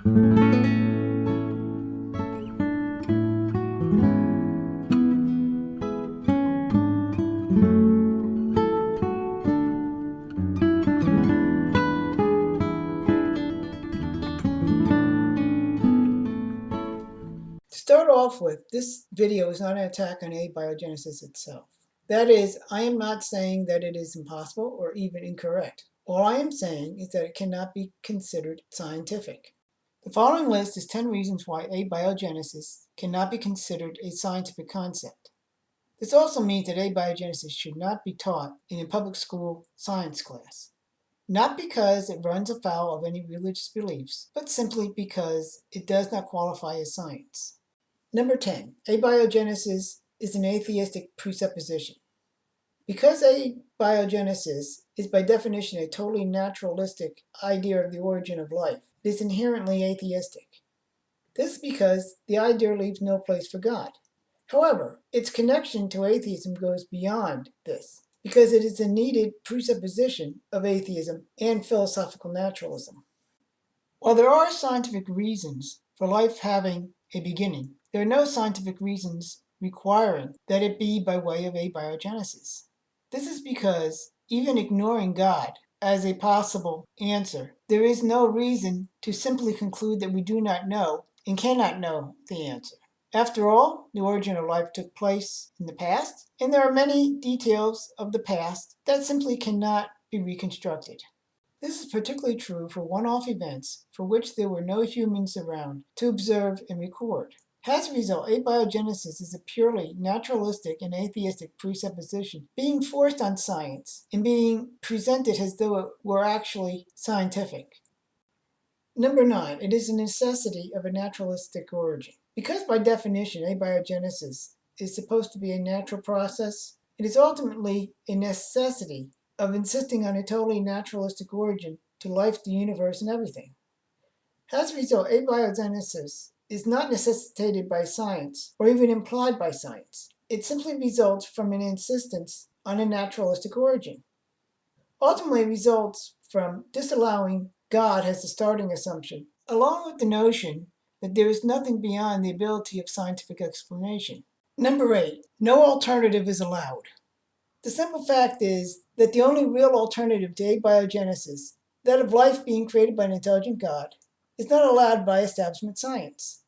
To start off with, this video is not an attack on abiogenesis itself. That is, I am not saying that it is impossible or even incorrect. All I am saying is that it cannot be considered scientific. The following list is 10 reasons why abiogenesis cannot be considered a scientific concept. This also means that abiogenesis should not be taught in a public school science class. Not because it runs afoul of any religious beliefs, but simply because it does not qualify as science. Number 10, abiogenesis is an atheistic presupposition. Because abiogenesis is by definition a totally naturalistic idea of the origin of life, it is inherently atheistic. This is because the idea leaves no place for God. However, its connection to atheism goes beyond this, because it is a needed presupposition of atheism and philosophical naturalism. While there are scientific reasons for life having a beginning, there are no scientific reasons requiring that it be by way of abiogenesis. This is because, even ignoring God as a possible answer, there is no reason to simply conclude that we do not know and cannot know the answer. After all, the origin of life took place in the past, and there are many details of the past that simply cannot be reconstructed. This is particularly true for one-off events for which there were no humans around to observe and record. As a result, abiogenesis is a purely naturalistic and atheistic presupposition being forced on science and being presented as though it were actually scientific. Number 9, it is a necessity of a naturalistic origin. Because by definition abiogenesis is supposed to be a natural process, it is ultimately a necessity of insisting on a totally naturalistic origin to life, the universe, and everything. As a result, abiogenesis is not necessitated by science or even implied by science. It simply results from an insistence on a naturalistic origin. Ultimately, it results from disallowing God as the starting assumption, along with the notion that there is nothing beyond the ability of scientific explanation. Number 8, no alternative is allowed. The simple fact is that the only real alternative to abiogenesis, that of life being created by an intelligent God, is not allowed by establishment science.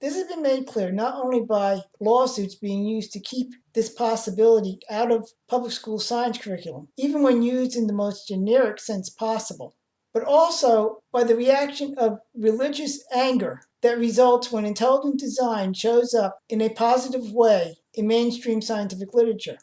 This has been made clear not only by lawsuits being used to keep this possibility out of public school science curriculum, even when used in the most generic sense possible, but also by the reaction of religious anger that results when intelligent design shows up in a positive way in mainstream scientific literature.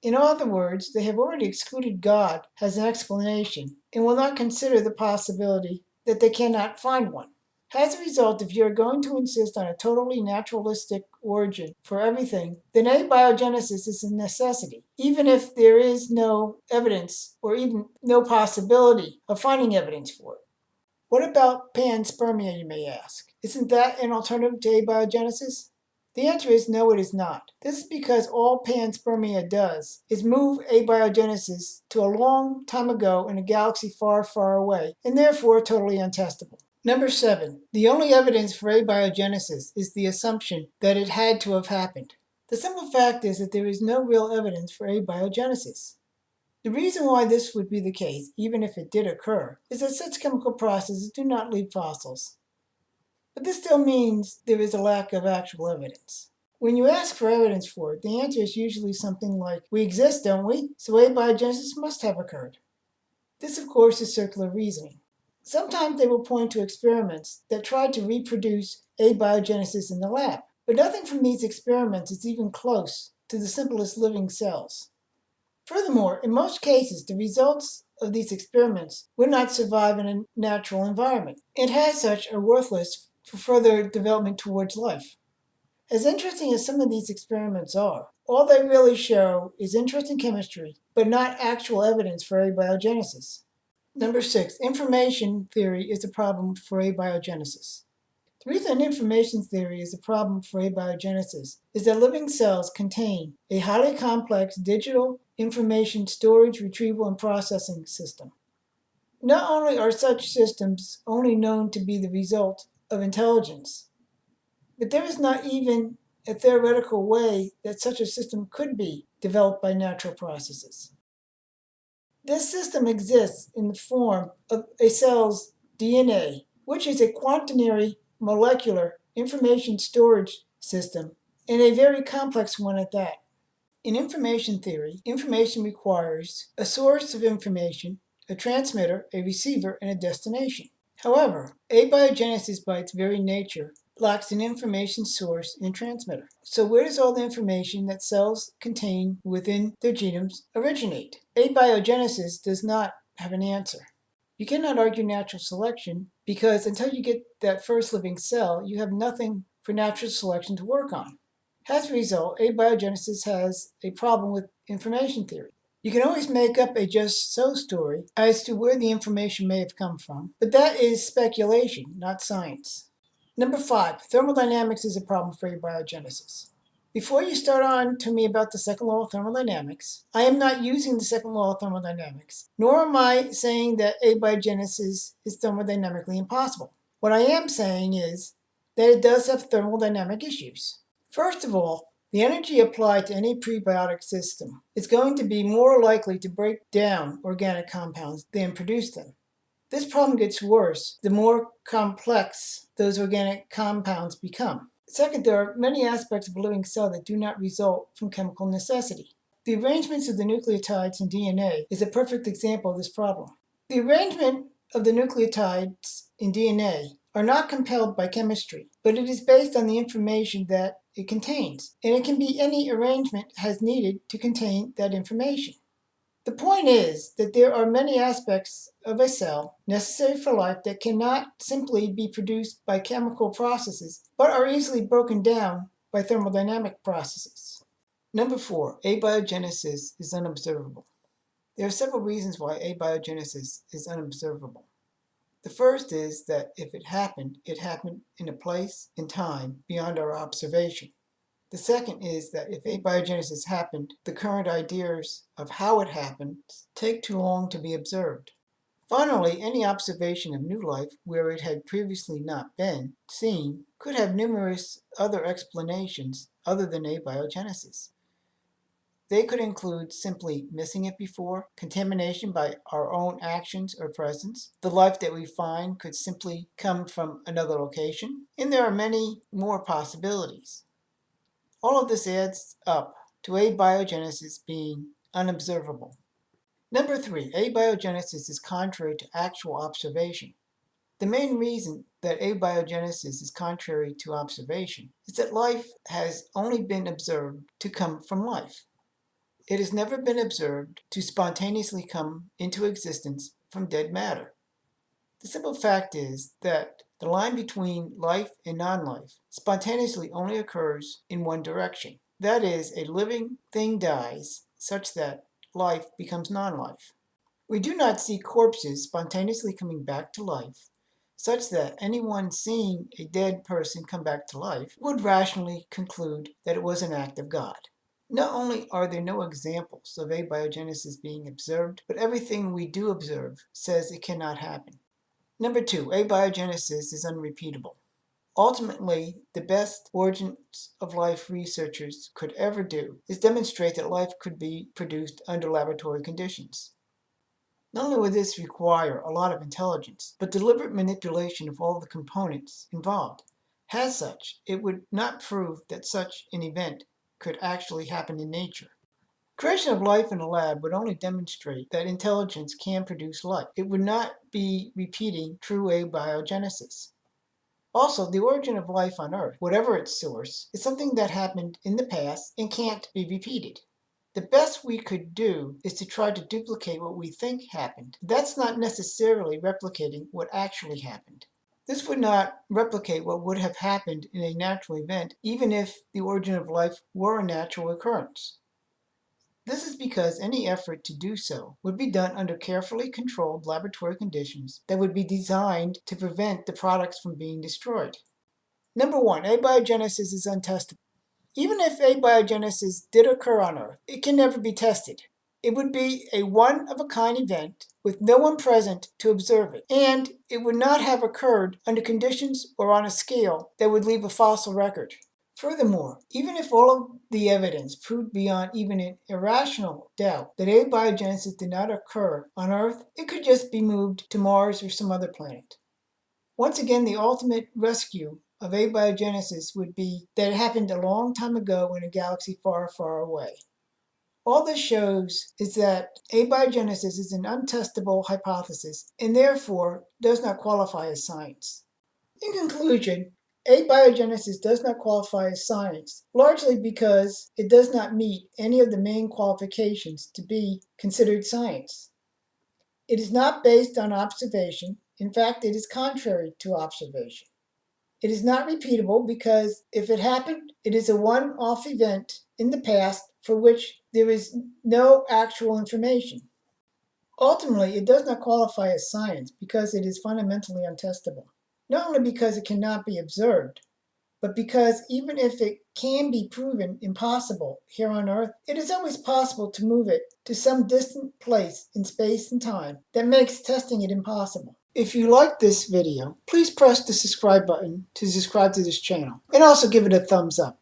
In other words, they have already excluded God as an explanation and will not consider the possibility that they cannot find one. As a result, if you are going to insist on a totally naturalistic origin for everything, then abiogenesis is a necessity, even if there is no evidence or even no possibility of finding evidence for it. What about panspermia, you may ask? Isn't that an alternative to abiogenesis? The answer is no, it is not. This is because all panspermia does is move abiogenesis to a long time ago in a galaxy far, far away, and therefore totally untestable. Number 7, the only evidence for abiogenesis is the assumption that it had to have happened. The simple fact is that there is no real evidence for abiogenesis. The reason why this would be the case, even if it did occur, is that such chemical processes do not leave fossils. But this still means there is a lack of actual evidence. When you ask for evidence for it, the answer is usually something like, we exist, don't we? So abiogenesis must have occurred. This, of course, is circular reasoning. Sometimes they will point to experiments that try to reproduce abiogenesis in the lab, but nothing from these experiments is even close to the simplest living cells. Furthermore, in most cases, the results of these experiments would not survive in a natural environment, and as such are worthless for further development towards life. As interesting as some of these experiments are, all they really show is interest in chemistry, but not actual evidence for abiogenesis. Number 6, information theory is a problem for abiogenesis. The reason information theory is a problem for abiogenesis is that living cells contain a highly complex digital information storage, retrieval, and processing system. Not only are such systems only known to be the result of intelligence. But there is not even a theoretical way that such a system could be developed by natural processes. This system exists in the form of a cell's DNA, which is a quaternary molecular information storage system, and a very complex one at that. In information theory, information requires a source of information, a transmitter, a receiver, and a destination. However, abiogenesis by its very nature lacks an information source and transmitter. So where does all the information that cells contain within their genomes originate? Abiogenesis does not have an answer. You cannot argue natural selection because until you get that first living cell, you have nothing for natural selection to work on. As a result, abiogenesis has a problem with information theory. You can always make up a just so story as to where the information may have come from, but that is speculation, not science. Number 5, thermodynamics is a problem for abiogenesis. Before you start on to me about the second law of thermodynamics, I am not using the second law of thermodynamics, nor am I saying that abiogenesis is thermodynamically impossible. What I am saying is that it does have thermodynamic issues. First of all, the energy applied to any prebiotic system is going to be more likely to break down organic compounds than produce them. This problem gets worse the more complex those organic compounds become. Second, there are many aspects of a living cell that do not result from chemical necessity. The arrangements of the nucleotides in DNA is a perfect example of this problem. The arrangement of the nucleotides in DNA are not compelled by chemistry, but it is based on the information that it contains, and it can be any arrangement as needed to contain that information. The point is that there are many aspects of a cell necessary for life that cannot simply be produced by chemical processes, but are easily broken down by thermodynamic processes. Number 4, abiogenesis is unobservable. There are several reasons why abiogenesis is unobservable. The first is that if it happened in a place and time beyond our observation. The second is that if abiogenesis happened, the current ideas of how it happened take too long to be observed. Finally, any observation of new life where it had previously not been seen could have numerous other explanations other than abiogenesis. They could include simply missing it before, contamination by our own actions or presence. The life that we find could simply come from another location, and there are many more possibilities. All of this adds up to abiogenesis being unobservable. Number 3, abiogenesis is contrary to actual observation. The main reason that abiogenesis is contrary to observation is that life has only been observed to come from life. It has never been observed to spontaneously come into existence from dead matter. The simple fact is that the line between life and non-life spontaneously only occurs in one direction. That is, a living thing dies such that life becomes non-life. We do not see corpses spontaneously coming back to life, such that anyone seeing a dead person come back to life would rationally conclude that it was an act of God. Not only are there no examples of abiogenesis being observed, but everything we do observe says it cannot happen. Number 2, abiogenesis is unrepeatable. Ultimately, the best origins of life researchers could ever do is demonstrate that life could be produced under laboratory conditions. Not only would this require a lot of intelligence, but deliberate manipulation of all the components involved. As such, it would not prove that such an event could actually happen in nature. Creation of life in a lab would only demonstrate that intelligence can produce life. It would not be repeating true abiogenesis. Also, the origin of life on Earth, whatever its source, is something that happened in the past and can't be repeated. The best we could do is to try to duplicate what we think happened. That's not necessarily replicating what actually happened. This would not replicate what would have happened in a natural event, even if the origin of life were a natural occurrence. This is because any effort to do so would be done under carefully controlled laboratory conditions that would be designed to prevent the products from being destroyed. Number 1, abiogenesis is untestable. Even if abiogenesis did occur on Earth, it can never be tested. It would be a one-of-a-kind event with no one present to observe it, and it would not have occurred under conditions or on a scale that would leave a fossil record. Furthermore, even if all of the evidence proved beyond even an irrational doubt that abiogenesis did not occur on Earth, it could just be moved to Mars or some other planet. Once again, the ultimate rescue of abiogenesis would be that it happened a long time ago in a galaxy far, far away. All this shows is that abiogenesis is an untestable hypothesis and therefore does not qualify as science. In conclusion, abiogenesis does not qualify as science, largely because it does not meet any of the main qualifications to be considered science. It is not based on observation. In fact, it is contrary to observation. It is not repeatable because if it happened, it is a one-off event in the past for which there is no actual information. Ultimately, it does not qualify as science because it is fundamentally untestable. Not only because it cannot be observed, but because even if it can be proven impossible here on Earth, it is always possible to move it to some distant place in space and time that makes testing it impossible. If you like this video, please press the subscribe button to subscribe to this channel, and also give it a thumbs up.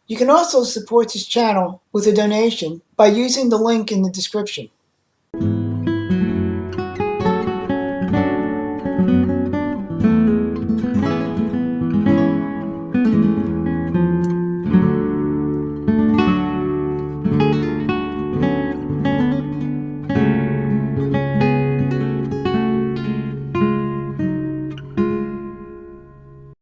You can also support this channel with a donation by using the link in the description.